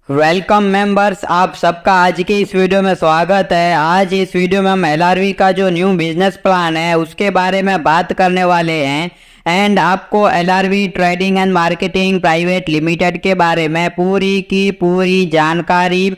Welcome members, आप सबका आज के इस वीडियो में स्वागत है। आज इस वीडियो में हम एलआरवी का जो न्यू बिजनेस प्लान है उसके बारे में बात करने वाले हैं एंड आपको LRV trading and marketing private limited के बारे में पूरी की पूरी जानकारी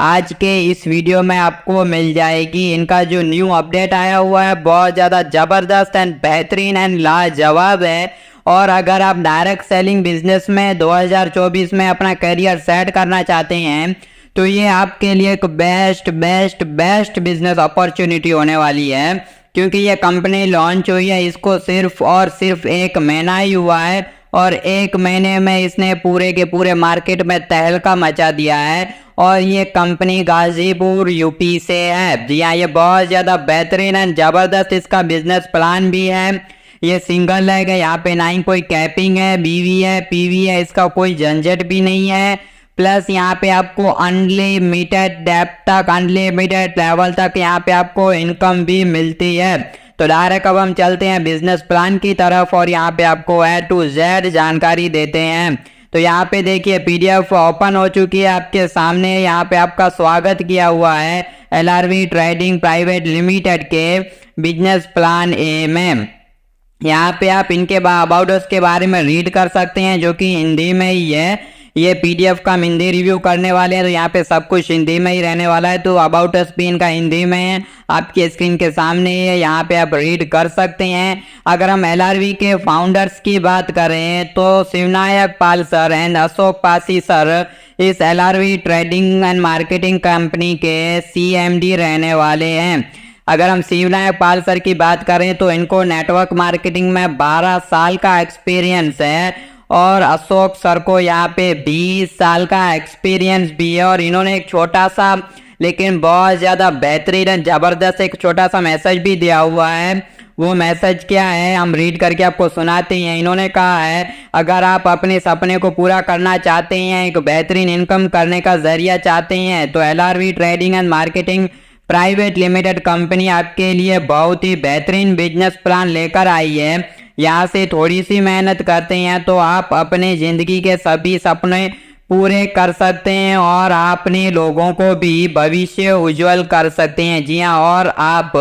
आज के इस वीडियो में आपको मिल जाएगी। इनका जो न्यू अपडेट आया हुआ है बहुत ज़्यादा ज़बरदस्त एंड बेहतरीन एंड लाजवाब है। और अगर आप डायरेक्ट सेलिंग बिजनेस में 2024 में अपना करियर सेट करना चाहते हैं तो ये आपके लिए एक बेस्ट बिजनेस अपॉर्चुनिटी होने वाली है, क्योंकि ये कंपनी लॉन्च हुई है, इसको सिर्फ और सिर्फ 1 महीना ही हुआ है और 1 महीने में इसने पूरे के पूरे मार्केट में तहलका मचा दिया है। और ये कंपनी गाजीपुर यूपी से है। जी हाँ, ये बहुत ज़्यादा बेहतरीन एंड ज़बरदस्त इसका बिजनेस प्लान भी है। ये सिंगल लेग है, यहाँ पे ना ही कोई कैपिंग है, बीवी है, पीवी है, इसका कोई झंझट भी नहीं है। प्लस यहाँ पे आपको अनलिमिटेड डेप्थ तक, अनलिमिटेड लेवल तक यहाँ पे आपको इनकम भी मिलती है। तो डायरेक्ट अब हम चलते हैं बिजनेस प्लान की तरफ और यहाँ पे आपको A to Z जानकारी देते हैं। तो यहाँ पे देखिए PDF ओपन हो चुकी है आपके सामने। यहाँ पे आपका स्वागत किया हुआ है एलआरवी ट्रेडिंग प्राइवेट लिमिटेड के बिजनेस प्लान ए में। यहाँ पे आप इनके अबाउट अस के बारे में रीड कर सकते हैं, जो कि हिंदी में ही है। ये PDF का हम हिंदी रिव्यू करने वाले हैं, तो यहाँ पे सब कुछ हिंदी में ही रहने वाला है। तो अबाउट अस भी इनका हिंदी में है, आपकी स्क्रीन के सामने है, यहाँ पे आप रीड कर सकते हैं। अगर हम एलआरवी के फाउंडर्स की बात करें तो Shivnayak Pal sir and Ashok Pasi sir इस LRV trading and marketing company के CMD रहने वाले हैं। अगर हम शिवनायक पाल सर की बात करें तो इनको नेटवर्क मार्केटिंग में 12 साल का एक्सपीरियंस है और अशोक सर को यहाँ पे 20 साल का एक्सपीरियंस भी है। और इन्होंने एक छोटा सा लेकिन बहुत ज़्यादा बेहतरीन ज़बरदस्त एक छोटा सा मैसेज भी दिया हुआ है। वो मैसेज क्या है हम रीड करके आपको सुनाते हैं। इन्होंने कहा है, अगर आप अपने सपने को पूरा करना चाहते हैं, एक बेहतरीन इनकम करने का जरिया चाहते हैं, तो LRV trading and marketing private limited company आपके लिए बहुत ही बेहतरीन बिजनेस प्लान लेकर आई है। यहाँ से थोड़ी सी मेहनत करते हैं तो आप अपने ज़िंदगी के सभी सपने पूरे कर सकते हैं और अपने लोगों को भी भविष्य उज्जवल कर सकते हैं। जी हाँ, और आप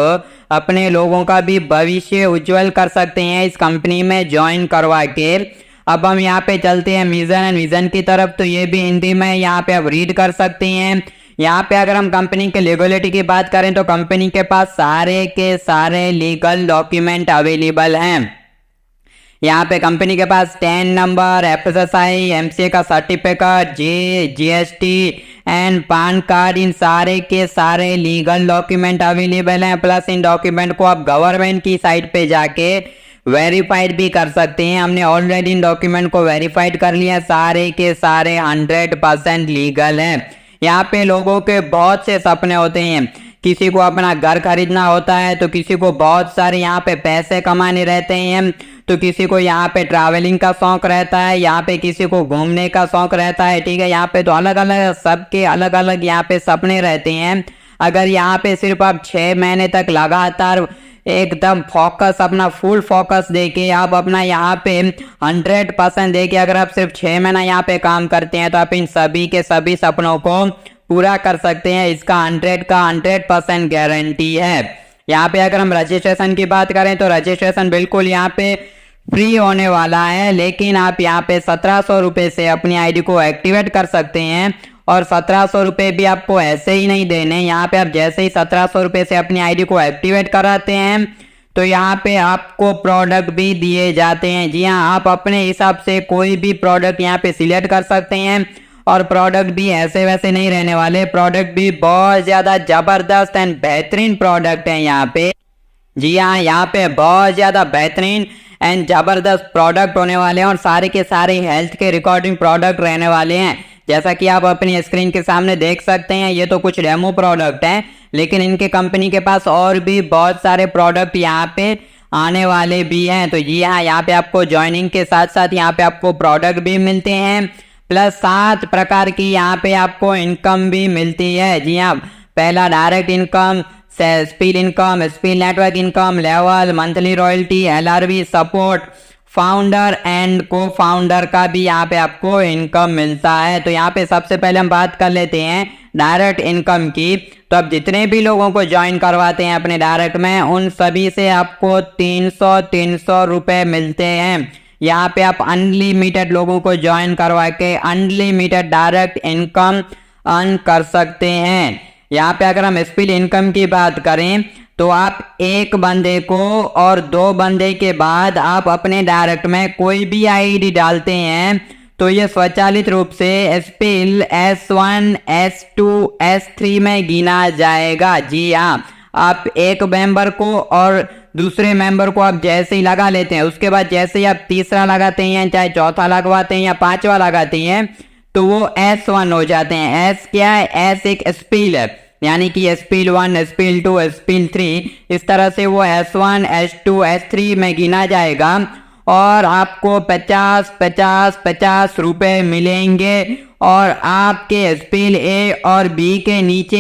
अपने लोगों का भी भविष्य उज्जवल कर सकते हैं इस कंपनी में ज्वाइन करवा के। अब हम यहाँ पे चलते हैं मिशन एंड विजन की तरफ। तो ये भी हिंदी में यहाँ पे आप रीड कर सकते हैं। यहाँ पे अगर हम कंपनी के लीगलिटी की बात करें तो कंपनी के पास सारे के सारे लीगल डॉक्यूमेंट अवेलेबल हैं। यहाँ पे कंपनी के पास 10 नंबर, FSSI, MCA का certificate, GST and PAN card, इन सारे के सारे लीगल डॉक्यूमेंट अवेलेबल हैं। प्लस इन डॉक्यूमेंट को आप गवर्नमेंट की साइट पे जाके वेरीफाइड भी कर सकते हैं। हमने ऑलरेडी इन डॉक्यूमेंट को वेरीफाइड कर लिया, सारे के सारे 100% लीगल हैं। यहाँ पे लोगों के बहुत से सपने होते हैं, किसी को अपना घर खरीदना होता है, तो किसी को बहुत सारे यहाँ पे पैसे कमाने रहते हैं, तो किसी को यहाँ पे ट्रैवलिंग का शौक रहता है, यहाँ पे किसी को घूमने का शौक रहता है। ठीक है, यहाँ पे तो अलग अलग सबके अलग अलग यहाँ पे सपने रहते हैं। अगर यहाँ पे सिर्फ आप 6 महीने तक लगातार एकदम फोकस, अपना फुल फोकस देके आप अपना यहाँ पे 100% देके अगर आप सिर्फ 6 महीना यहाँ पे काम करते हैं तो आप इन सभी के सभी सपनों को पूरा कर सकते हैं। इसका 100% गारंटी है। यहाँ पे अगर हम रजिस्ट्रेशन की बात करें तो रजिस्ट्रेशन बिल्कुल यहाँ पे फ्री होने वाला है, लेकिन आप यहाँ पे 1700 रुपये से अपनी ID को एक्टिवेट कर सकते हैं। और 1700 रुपये भी आपको ऐसे ही नहीं देने। यहाँ पे आप जैसे ही 1700 रुपये से अपनी ID को एक्टिवेट कराते हैं तो यहाँ पे आपको प्रोडक्ट भी दिए जाते हैं। जी हाँ, आप अपने हिसाब से कोई भी प्रोडक्ट यहाँ पे सिलेक्ट कर सकते हैं और प्रोडक्ट भी ऐसे वैसे नहीं रहने वाले, प्रोडक्ट भी बहुत ज़्यादा ज़बरदस्त एंड बेहतरीन प्रोडक्ट हैं यहाँ पे। जी हाँ, यहाँ पे बहुत ज़्यादा बेहतरीन एंड ज़बरदस्त प्रोडक्ट होने वाले हैं और सारे के सारे हेल्थ के रिकॉर्डिंग प्रोडक्ट रहने वाले हैं। जैसा कि आप अपनी स्क्रीन के सामने देख सकते हैं, ये तो कुछ डेमो प्रोडक्ट हैं, लेकिन इनके कंपनी के पास और भी बहुत सारे प्रोडक्ट यहाँ पे आने वाले भी हैं। तो जी हाँ, यहाँ पे आपको ज्वाइनिंग के साथ साथ यहाँ पे आपको प्रोडक्ट भी मिलते हैं, प्लस 7 प्रकार की यहाँ पे आपको इनकम भी मिलती है। जी हाँ, पहला direct income, speed income, speed network income, level, monthly royalty, LRV support, founder and को फाउंडर का भी यहाँ पे आपको इनकम मिलता है। तो यहाँ पे सबसे पहले हम बात कर लेते हैं डायरेक्ट इनकम की। तो अब जितने भी लोगों को ज्वाइन करवाते हैं अपने डायरेक्ट में, उन सभी से आपको 300 रुपये मिलते हैं। यहाँ पे आप अनलिमिटेड लोगों को ज्वाइन करवा के अनलिमिटेड डायरेक्ट इनकम अर्न कर सकते हैं। यहाँ पे अगर हम स्पिल इनकम की बात करें तो आप एक बंदे को और 2 बंदे के बाद आप अपने डायरेक्ट में कोई भी आईडी डालते हैं तो ये स्वचालित रूप से स्पिल S1, S2, S3 में गिना जाएगा। जी हाँ, आप एक मेंबर को और दूसरे मेंबर को आप जैसे ही लगा लेते हैं, उसके बाद जैसे ही आप तीसरा लगाते हैं, चाहे चौथा लगवाते हैं या 5वां लगाते हैं, तो वो S1 हो जाते हैं। S क्या है? S एक स्पिल है, यानी कि स्पिल 1, स्पिल 2, स्पिल 3, इस तरह से वो S1, S2, S3 में गिना जाएगा और आपको 50 रुपए मिलेंगे। और आपके स्पिल ए और बी के नीचे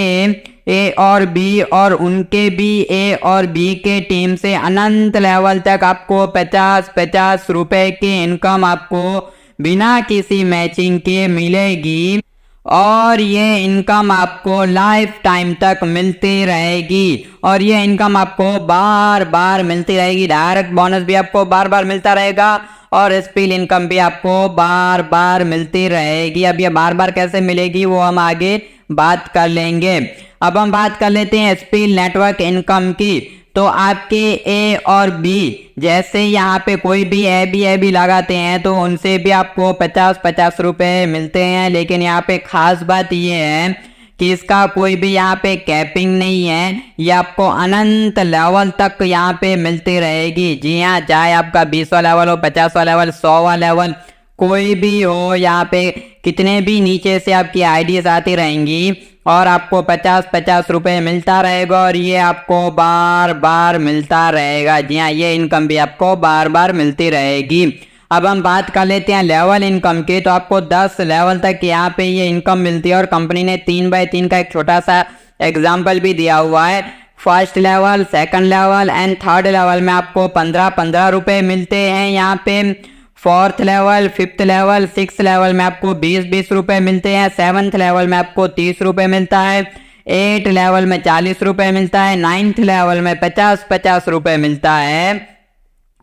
ए और बी और उनके भी ए और बी के टीम से अनंत लेवल तक आपको 50 रुपए की इनकम आपको बिना किसी मैचिंग के मिलेगी और ये इनकम आपको लाइफ टाइम तक मिलती रहेगी और ये इनकम आपको बार बार मिलती रहेगी। डायरेक्ट बोनस भी आपको बार बार मिलता रहेगा और स्पिल इनकम भी आपको बार बार मिलती रहेगी। अब ये बार बार कैसे मिलेगी वो हम आगे बात कर लेंगे। अब हम बात कर लेते हैं स्पिल नेटवर्क इनकम की। तो आपके ए और बी जैसे यहाँ पे कोई भी ए बी लगाते हैं तो उनसे भी आपको 50 रुपए मिलते हैं। लेकिन यहाँ पे खास बात ये है कि इसका कोई भी यहाँ पे कैपिंग नहीं है, ये आपको अनंत लेवल तक यहाँ पे मिलती रहेगी। जी हाँ, चाहे आपका 20वां लेवल हो, 50वां लेवल, 100वां लेवल, कोई भी हो, यहाँ पे कितने भी नीचे से आपकी आईडीज आती रहेंगी और आपको 50 रुपए मिलता रहेगा और ये आपको बार बार मिलता रहेगा। जी हाँ, ये इनकम भी आपको बार बार मिलती रहेगी। अब हम बात कर लेते हैं लेवल इनकम की। तो आपको 10 लेवल तक यहाँ पे ये इनकम मिलती है और कंपनी ने 3x3 का एक छोटा सा एग्जाम्पल भी दिया हुआ है। First level, second level and third level में आपको 15 रुपए मिलते हैं। यहाँ पे fourth level, fifth level, six level में आपको 20 रुपए मिलते हैं। सेवन्थ लेवल में आपको 30 रुपए मिलता है। 8 लेवल में 40 रुपए मिलता है। 9th लेवल में 50 रुपए मिलता है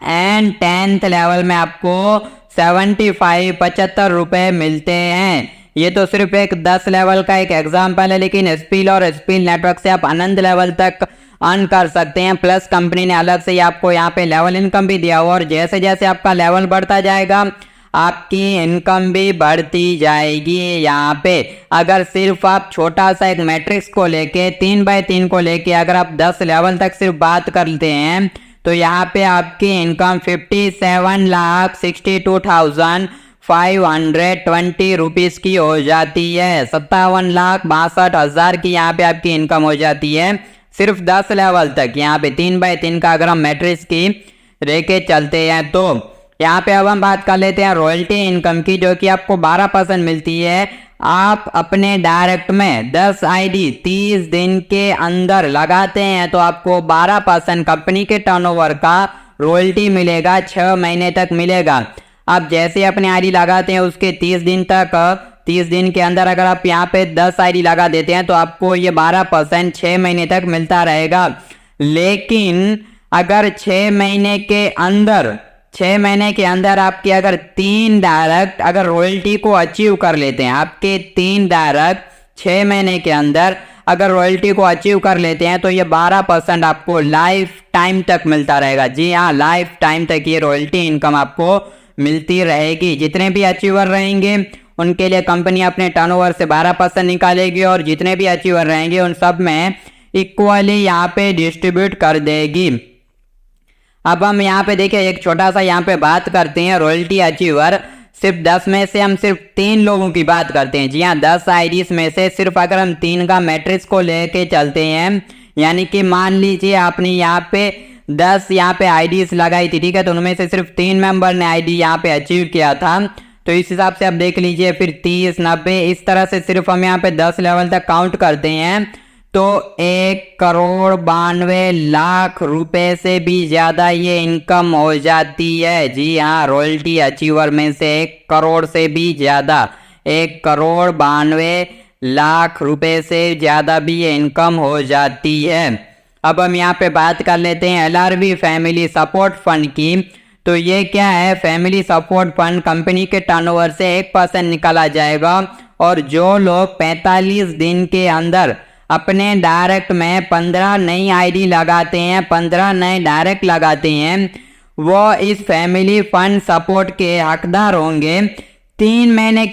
एंड 10th लेवल में आपको 75 रुपए मिलते हैं। ये तो सिर्फ एक 10 लेवल का एक एग्जाम्पल है, लेकिन स्पिल और स्पिल नेटवर्क से आप अनंत लेवल तक अर्न कर सकते हैं। प्लस कंपनी ने अलग से आपको यहाँ पे लेवल इनकम भी दिया हुआ और जैसे जैसे आपका लेवल बढ़ता जाएगा आपकी इनकम भी बढ़ती जाएगी। यहाँ पे अगर सिर्फ आप छोटा सा एक मैट्रिक्स को लेके 3x3 को लेके अगर आप 10 लेवल तक सिर्फ बात करते हैं तो यहाँ पे आपकी इनकम 57,62,520 रुपीज की हो जाती है। 57,62,000 की यहाँ पे आपकी इनकम हो जाती है सिर्फ 10 लेवल तक। यहाँ पे 3x3 का अगर हम मैट्रिक्स की रेके चलते हैं तो यहाँ पे अब हम बात कर लेते हैं रॉयल्टी इनकम की, जो कि आपको 12% मिलती है। आप अपने डायरेक्ट में 10 आईडी 30 दिन के अंदर लगाते हैं तो आपको 12% कंपनी के टर्नओवर का रॉयल्टी मिलेगा, 6 महीने तक मिलेगा। आप जैसे अपने आईडी लगाते हैं उसके 30 दिन के अंदर अगर आप यहाँ पे 10 आईडी लगा देते हैं तो आपको ये 12% 6 महीने तक मिलता रहेगा। लेकिन अगर 6 महीने के अंदर आपके अगर 3 डायरेक्ट अगर रॉयल्टी को अचीव कर लेते हैं, आपके 3 डायरेक्ट 6 महीने के अंदर अगर रॉयल्टी को अचीव कर लेते हैं तो ये 12% आपको लाइफ टाइम तक मिलता रहेगा। जी हाँ, लाइफ टाइम तक ये रॉयल्टी इनकम आपको मिलती रहेगी। जितने भी अचीवर रहेंगे उनके लिए कंपनी अपने टर्नओवर से 12% निकालेगी और जितने भी अचीवर रहेंगे उन सब में इक्वली यहाँ पे डिस्ट्रीब्यूट कर देगी। अब हम यहाँ पे देखिए एक छोटा सा यहाँ पे बात करते हैं रॉयल्टी अचीवर। सिर्फ 10 में से हम सिर्फ 3 लोगों की बात करते हैं। जी हाँ, 10 आईडीज में से सिर्फ अगर हम 3 का मैट्रिक्स को लेके चलते हैं, यानी कि मान लीजिए आपने यहाँ पे 10 यहाँ पे आईडीज लगाई थी, ठीक है, तो उनमें से सिर्फ 3 मेंबर ने आईडी यहाँ पे अचीव किया था। तो इस हिसाब से आप देख लीजिए फिर 30, 90 इस तरह से सिर्फ हम यहाँ पे 10 लेवल तक काउंट करते हैं तो 1,92,00,000 रुपए से भी ज़्यादा ये इनकम हो जाती है। जी हाँ, रॉयल्टी अचीवर में से 1 करोड़ से भी ज़्यादा, 1,92,00,000 रुपए से ज़्यादा भी ये इनकम हो जाती है। अब हम यहाँ पे बात कर लेते हैं LRV फैमिली सपोर्ट फंड की। तो ये क्या है, फैमिली सपोर्ट फंड कंपनी के टर्नओवर से 1% निकाला जाएगा और जो लोग 45 दिन के अंदर अपने डायरेक्ट में 15 नई आईडी लगाते हैं, 15 नए डायरेक्ट लगाते हैं, वो इस फैमिली फंड सपोर्ट के हकदार होंगे। 3 महीने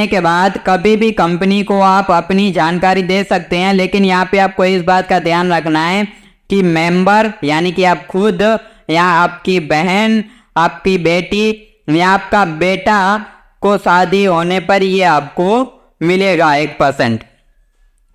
के बाद कभी भी कंपनी को आप अपनी जानकारी दे सकते हैं। लेकिन यहाँ पे आपको इस बात का ध्यान रखना है कि मेंबर यानी कि आप खुद या आपकी बहन, आपकी बेटी या आपका बेटा को शादी होने पर ये आपको मिलेगा 1%।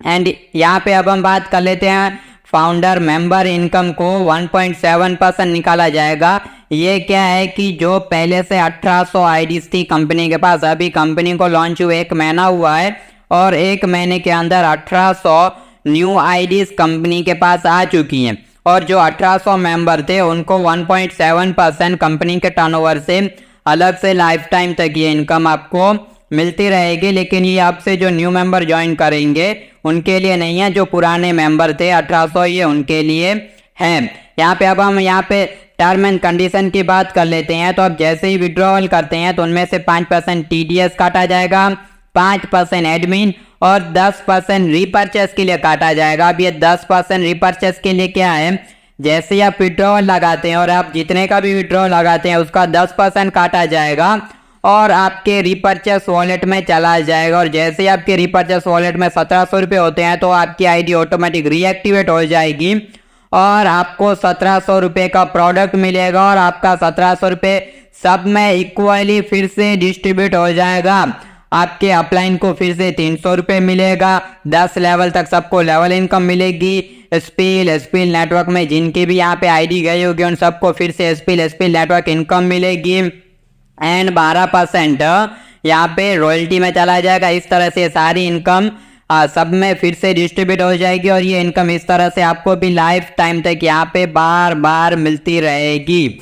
एंड यहाँ पे अब हम बात कर लेते हैं फाउंडर मेंबर इनकम को 1.7% निकाला जाएगा। ये क्या है कि जो पहले से 1800 आईडीज थी कंपनी के पास, अभी कंपनी को लॉन्च हुए 1 महीना हुआ है और 1 महीने के अंदर 1800 न्यू आईडीज कंपनी के पास आ चुकी हैं और जो 1800 मेंबर थे उनको 1.7% कंपनी के टर्नओवर से अलग से लाइफ टाइम तक ये इनकम आपको मिलती रहेगी। लेकिन ये आपसे जो न्यू मेंबर ज्वाइन करेंगे उनके लिए नहीं है, जो पुराने मेंबर थे 1800 ये उनके लिए हैं। यहाँ पे अब हम यहाँ पे टर्म एंड कंडीशन की बात कर लेते हैं। तो अब जैसे ही विड्रॉवल करते हैं तो उनमें से 5% TDS काटा जाएगा, 5% एडमिन और 10% रीपर्चेस के लिए काटा जाएगा। अब ये 10% रीपर्चेस के लिए क्या है, जैसे ही आप विड्रॉवल लगाते हैं और आप जितने का भी विड्रॉवल लगाते हैं उसका 10% काटा जाएगा और आपके रीपर्चेस वॉलेट में चला जाएगा। और जैसे ही आपके रीपर्चेस वॉलेट में 1700 रुपये होते हैं तो आपकी आईडी ऑटोमेटिक रीएक्टिवेट हो जाएगी और आपको 1700 रुपये का प्रोडक्ट मिलेगा और आपका 1700 रुपये सब में इक्वली फिर से डिस्ट्रीब्यूट हो जाएगा। आपके अपलाइन को फिर से 300 रुपये मिलेगा। 10 लेवल तक सबको लेवल इनकम मिलेगी। स्पिल नेटवर्क में जिनकी भी यहाँ पे आईडी गई होगी उन सबको फिर से स्पिल नेटवर्क इनकम मिलेगी एंड 12% यहाँ पे रॉयल्टी में चला जाएगा। इस तरह से सारी इनकम सब में फिर से डिस्ट्रीब्यूट हो जाएगी और ये इनकम इस तरह से आपको भी लाइफ टाइम तक यहाँ पे बार बार मिलती रहेगी।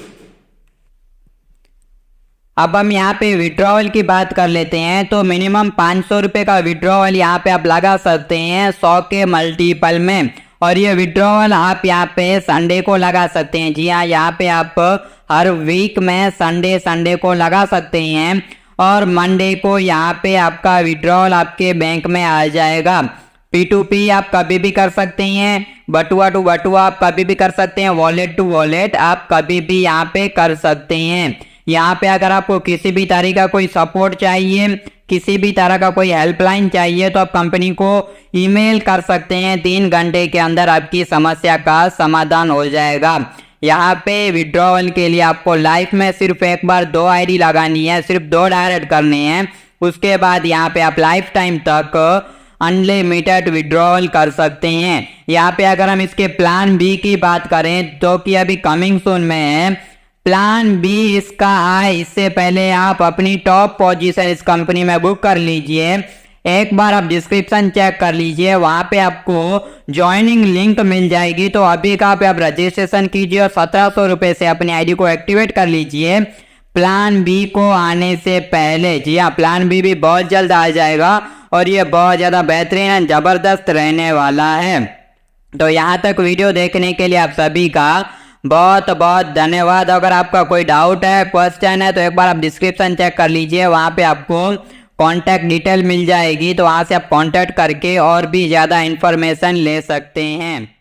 अब हम यहाँ पे विड्रॉवल की बात कर लेते हैं। तो मिनिमम 500 रुपये का विड्रॉवल यहाँ पे आप लगा सकते हैं 100 के मल्टीपल में और ये विड्रॉवल आप यहाँ पे संडे को लगा सकते हैं। जी हाँ, यहाँ पे आप हर वीक में संडे को लगा सकते हैं और मंडे को यहाँ पे आपका विड्रॉवल आपके बैंक में आ जाएगा। P2P आप कभी भी कर सकते हैं, बटुआ टू बटुआ आप कभी भी कर सकते हैं, वॉलेट टू वॉलेट आप कभी भी यहाँ पे कर सकते हैं। यहाँ पे अगर आपको किसी भी तरह का कोई सपोर्ट चाहिए, किसी भी तरह का कोई हेल्पलाइन चाहिए तो आप कंपनी को ईमेल कर सकते हैं। 3 घंटे के अंदर आपकी समस्या का समाधान हो जाएगा। यहाँ पे विड्रॉवल के लिए आपको लाइफ में सिर्फ एक बार 2 आईडी लगानी है, सिर्फ 2 डायरेक्ट करने हैं। उसके बाद यहाँ पे आप लाइफ टाइम तक अनलिमिटेड विड्रॉवल कर सकते हैं। यहाँ पे अगर हम इसके प्लान बी की बात करें तो कि अभी कमिंग सून में है प्लान बी इसका आए, इससे पहले आप अपनी टॉप पोजीशन इस कंपनी में बुक कर लीजिए। एक बार आप डिस्क्रिप्शन चेक कर लीजिए, वहाँ पे आपको ज्वाइनिंग लिंक मिल जाएगी। तो अभी का पे आप रजिस्ट्रेशन कीजिए और 1700 रुपये से अपनी आईडी को एक्टिवेट कर लीजिए प्लान बी को आने से पहले। जी हाँ, प्लान बी भी बहुत जल्द आ जाएगा और ये बहुत ज़्यादा बेहतरीन और ज़बरदस्त रहने वाला है। तो यहाँ तक वीडियो देखने के लिए आप सभी का बहुत बहुत धन्यवाद। अगर आपका कोई डाउट है, क्वेश्चन है तो एक बार आप डिस्क्रिप्शन चेक कर लीजिए, वहाँ पे आपको कॉन्टैक्ट डिटेल मिल जाएगी। तो वहाँ से आप कॉन्टैक्ट करके और भी ज़्यादा इन्फॉर्मेशन ले सकते हैं।